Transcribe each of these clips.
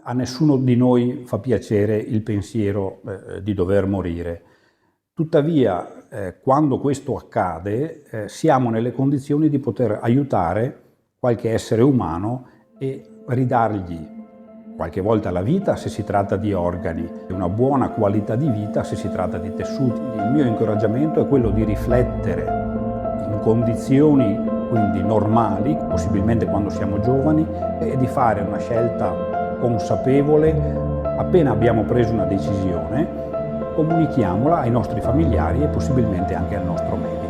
A nessuno di noi fa piacere il pensiero di dover morire. Tuttavia, quando questo accade, siamo nelle condizioni di poter aiutare qualche essere umano e ridargli qualche volta la vita se si tratta di organi, una buona qualità di vita se si tratta di tessuti. Il mio incoraggiamento è quello di riflettere in condizioni quindi normali, possibilmente quando siamo giovani, e di fare una scelta consapevole. Appena abbiamo preso una decisione, comunichiamola ai nostri familiari e possibilmente anche al nostro medico.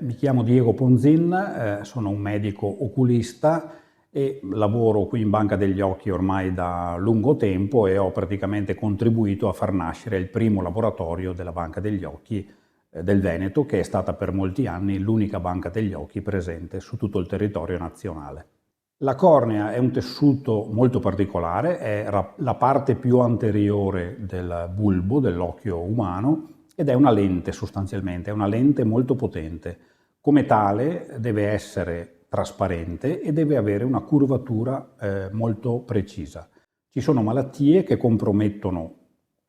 Mi chiamo Diego Ponzin, sono un medico oculista e lavoro qui in Banca degli Occhi ormai da lungo tempo e ho praticamente contribuito a far nascere il primo laboratorio della Banca degli Occhi del Veneto, che è stata per molti anni l'unica Banca degli Occhi presente su tutto il territorio nazionale. La cornea è un tessuto molto particolare, è la parte più anteriore del bulbo dell'occhio umano ed è una lente sostanzialmente, è una lente molto potente. Come tale deve essere trasparente e deve avere una curvatura molto precisa. Ci sono malattie che compromettono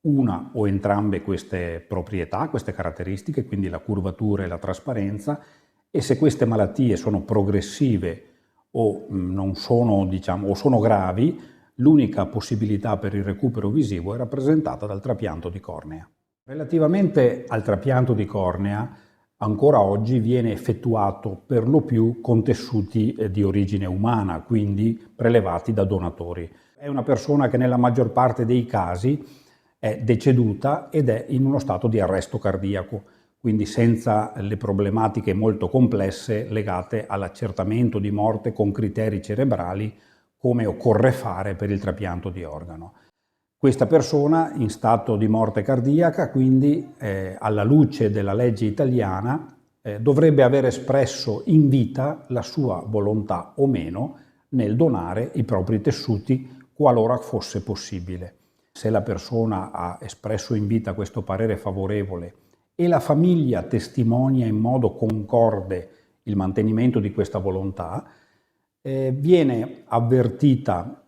una o entrambe queste proprietà, queste caratteristiche, quindi la curvatura e la trasparenza, e se queste malattie sono progressive o non sono, o sono gravi, l'unica possibilità per il recupero visivo è rappresentata dal trapianto di cornea. Relativamente al trapianto di cornea, ancora oggi viene effettuato per lo più con tessuti di origine umana, quindi prelevati da donatori. È una persona che nella maggior parte dei casi è deceduta ed è in uno stato di arresto cardiaco, quindi senza le problematiche molto complesse legate all'accertamento di morte con criteri cerebrali come occorre fare per il trapianto di organo. Questa persona in stato di morte cardiaca, quindi alla luce della legge italiana, dovrebbe aver espresso in vita la sua volontà o meno nel donare i propri tessuti qualora fosse possibile. Se la persona ha espresso in vita questo parere favorevole e la famiglia testimonia in modo concorde il mantenimento di questa volontà, viene avvertita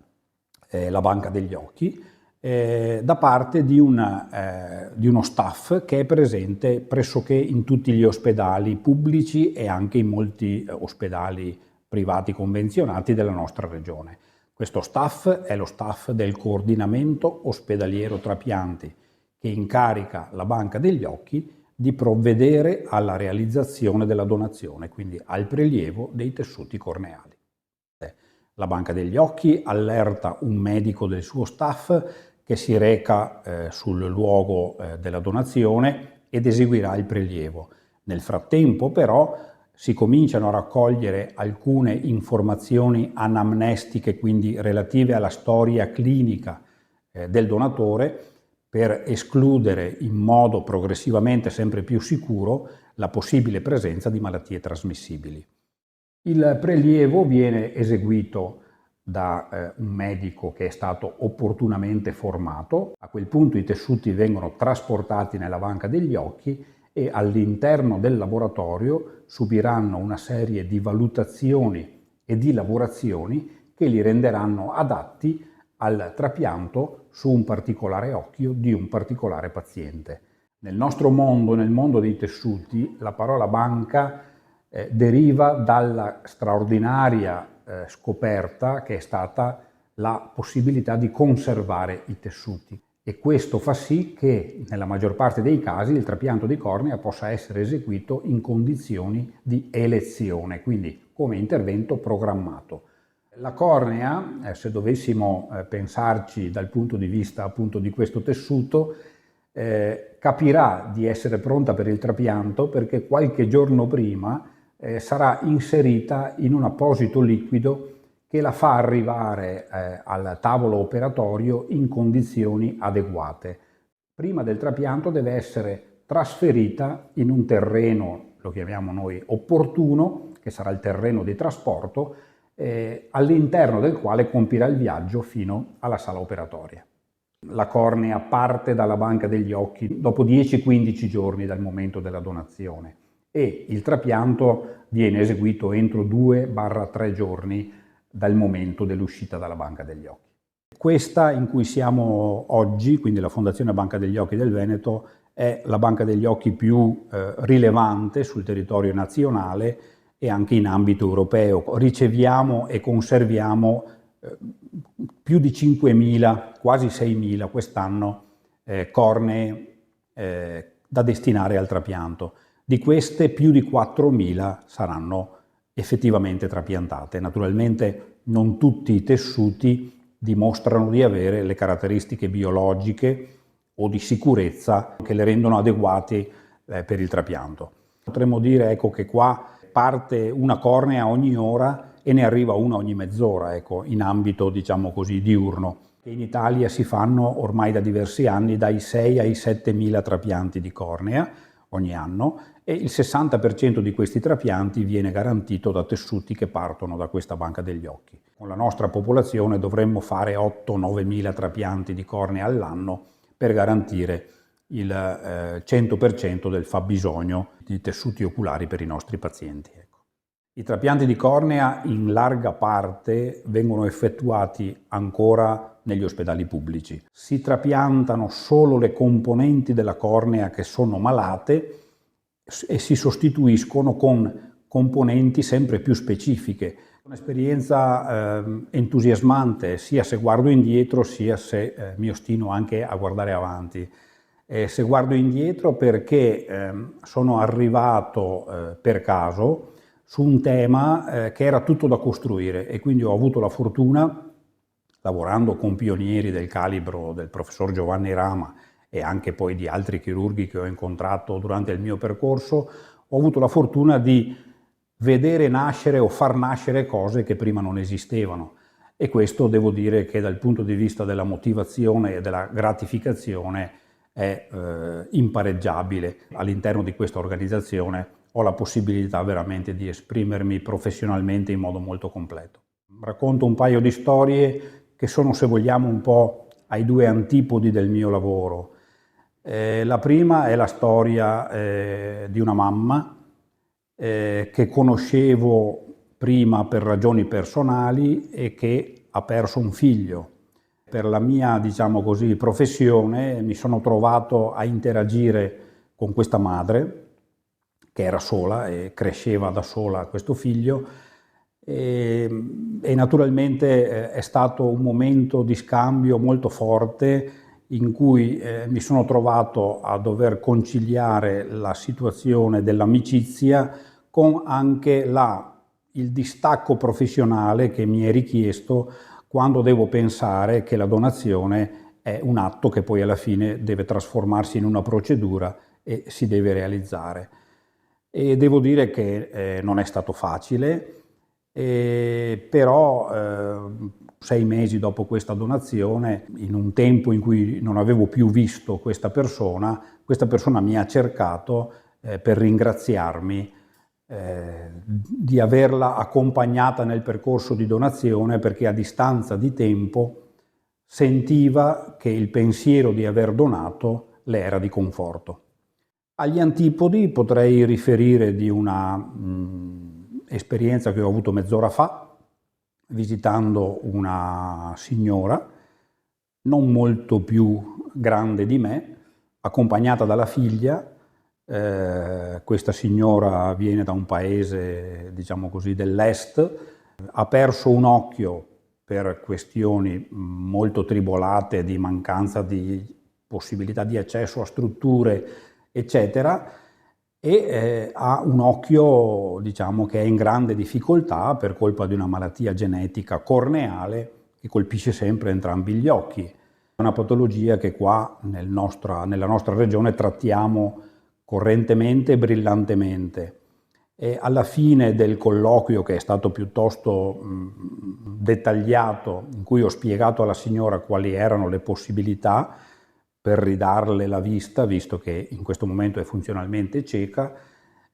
la Banca degli Occhi da parte di uno staff che è presente pressoché in tutti gli ospedali pubblici e anche in molti ospedali privati convenzionati della nostra regione. Questo staff è lo staff del coordinamento ospedaliero trapianti, che incarica la Banca degli Occhi di provvedere alla realizzazione della donazione, quindi al prelievo dei tessuti corneali. La Banca degli Occhi allerta un medico del suo staff che si reca sul luogo della donazione ed eseguirà il prelievo. Nel frattempo però si cominciano a raccogliere alcune informazioni anamnestiche, quindi relative alla storia clinica del donatore, per escludere in modo progressivamente sempre più sicuro la possibile presenza di malattie trasmissibili. Il prelievo viene eseguito da un medico che è stato opportunamente formato. A quel punto i tessuti vengono trasportati nella Banca degli Occhi e all'interno del laboratorio subiranno una serie di valutazioni e di lavorazioni che li renderanno adatti al trapianto su un particolare occhio di un particolare paziente. Nel nostro mondo, nel mondo dei tessuti, la parola banca deriva dalla straordinaria scoperta che è stata la possibilità di conservare i tessuti. e questo fa sì che nella maggior parte dei casi il trapianto di cornea possa essere eseguito in condizioni di elezione, quindi come intervento programmato. La cornea, se dovessimo pensarci dal punto di vista appunto di questo tessuto, capirà di essere pronta per il trapianto perché qualche giorno prima sarà inserita in un apposito liquido che la fa arrivare al tavolo operatorio in condizioni adeguate. Prima del trapianto deve essere trasferita in un terreno, lo chiamiamo noi opportuno, che sarà il terreno di trasporto, all'interno del quale compirà il viaggio fino alla sala operatoria. La cornea parte dalla banca degli occhi dopo 10-15 giorni dal momento della donazione e il trapianto viene eseguito entro 2-3 giorni dal momento dell'uscita dalla banca degli occhi. Questa in cui siamo oggi, quindi la Fondazione Banca degli Occhi del Veneto, è la banca degli occhi più rilevante sul territorio nazionale e anche in ambito europeo. Riceviamo e conserviamo più di 5.000, quasi 6.000 quest'anno, cornee da destinare al trapianto. Di queste più di 4.000 saranno effettivamente trapiantate. Naturalmente non tutti i tessuti dimostrano di avere le caratteristiche biologiche o di sicurezza che le rendono adeguati per il trapianto. Potremmo dire ecco, che qua parte una cornea ogni ora e ne arriva una ogni mezz'ora, ecco, in ambito diciamo così diurno. In Italia si fanno ormai da diversi anni dai 6 ai 7.000 trapianti di cornea ogni anno e il 60% di questi trapianti viene garantito da tessuti che partono da questa banca degli occhi. Con la nostra popolazione dovremmo fare 8-9 mila trapianti di cornea all'anno per garantire il 100% del fabbisogno di tessuti oculari per i nostri pazienti. Ecco. I trapianti di cornea in larga parte vengono effettuati ancora negli ospedali pubblici. Si trapiantano solo le componenti della cornea che sono malate e si sostituiscono con componenti sempre più specifiche. Un'esperienza entusiasmante sia se guardo indietro sia se mi ostino anche a guardare avanti. Se guardo indietro perché sono arrivato per caso su un tema che era tutto da costruire e quindi ho avuto la fortuna, lavorando con pionieri del calibro del professor Giovanni Rama e anche poi di altri chirurghi che ho incontrato durante il mio percorso, ho avuto la fortuna di vedere nascere o far nascere cose che prima non esistevano. E questo devo dire che dal punto di vista della motivazione e della gratificazione è impareggiabile. All'interno di questa organizzazione ho la possibilità veramente di esprimermi professionalmente in modo molto completo. Racconto un paio di storie che sono, se vogliamo, un po' ai due antipodi del mio lavoro. La prima è la storia di una mamma che conoscevo prima per ragioni personali e che ha perso un figlio. Per la mia, diciamo così, professione mi sono trovato a interagire con questa madre che era sola e cresceva da sola questo figlio e naturalmente è stato un momento di scambio molto forte in cui mi sono trovato a dover conciliare la situazione dell'amicizia con anche il distacco professionale che mi è richiesto quando devo pensare che la donazione è un atto che poi alla fine deve trasformarsi in una procedura e si deve realizzare. E devo dire che non è stato facile, però 6 mesi dopo questa donazione, in un tempo in cui non avevo più visto questa persona mi ha cercato per ringraziarmi di averla accompagnata nel percorso di donazione perché a distanza di tempo sentiva che il pensiero di aver donato le era di conforto. Agli antipodi potrei riferire di una esperienza che ho avuto mezz'ora fa, visitando una signora non molto più grande di me, accompagnata dalla figlia. Questa signora viene da un paese, diciamo così, dell'est, ha perso un occhio per questioni molto tribolate di mancanza di possibilità di accesso a strutture, eccetera, e ha un occhio, diciamo, che è in grande difficoltà per colpa di una malattia genetica corneale che colpisce sempre entrambi gli occhi. È una patologia che qua nella nostra regione trattiamo correntemente e brillantemente. E alla fine del colloquio, che è stato piuttosto dettagliato, in cui ho spiegato alla signora quali erano le possibilità per ridarle la vista, visto che in questo momento è funzionalmente cieca,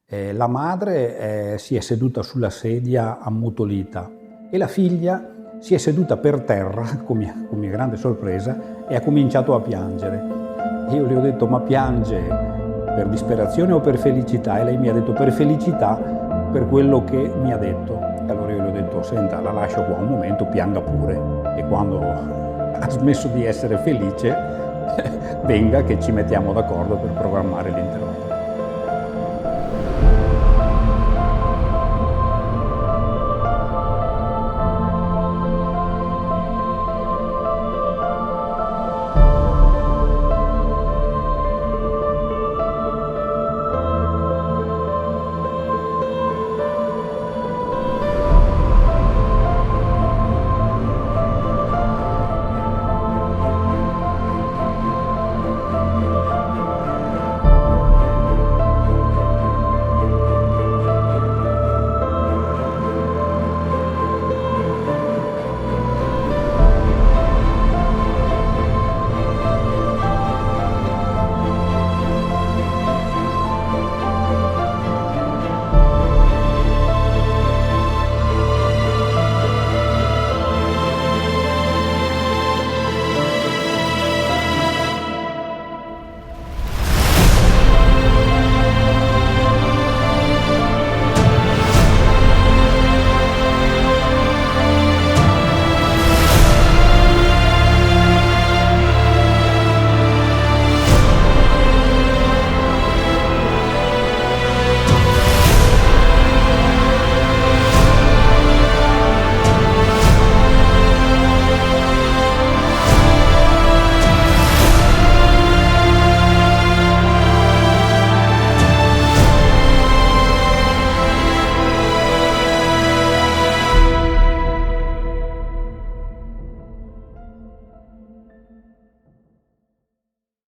la madre si è seduta sulla sedia ammutolita e la figlia si è seduta per terra, con mia grande sorpresa, e ha cominciato a piangere. E io le ho detto: ma piange per disperazione o per felicità? E lei mi ha detto: per felicità, per quello che mi ha detto. E allora io le ho detto: senta, la lascio qua un momento, pianga pure, e quando ha smesso di essere felice venga che ci mettiamo d'accordo per programmare l'intervento.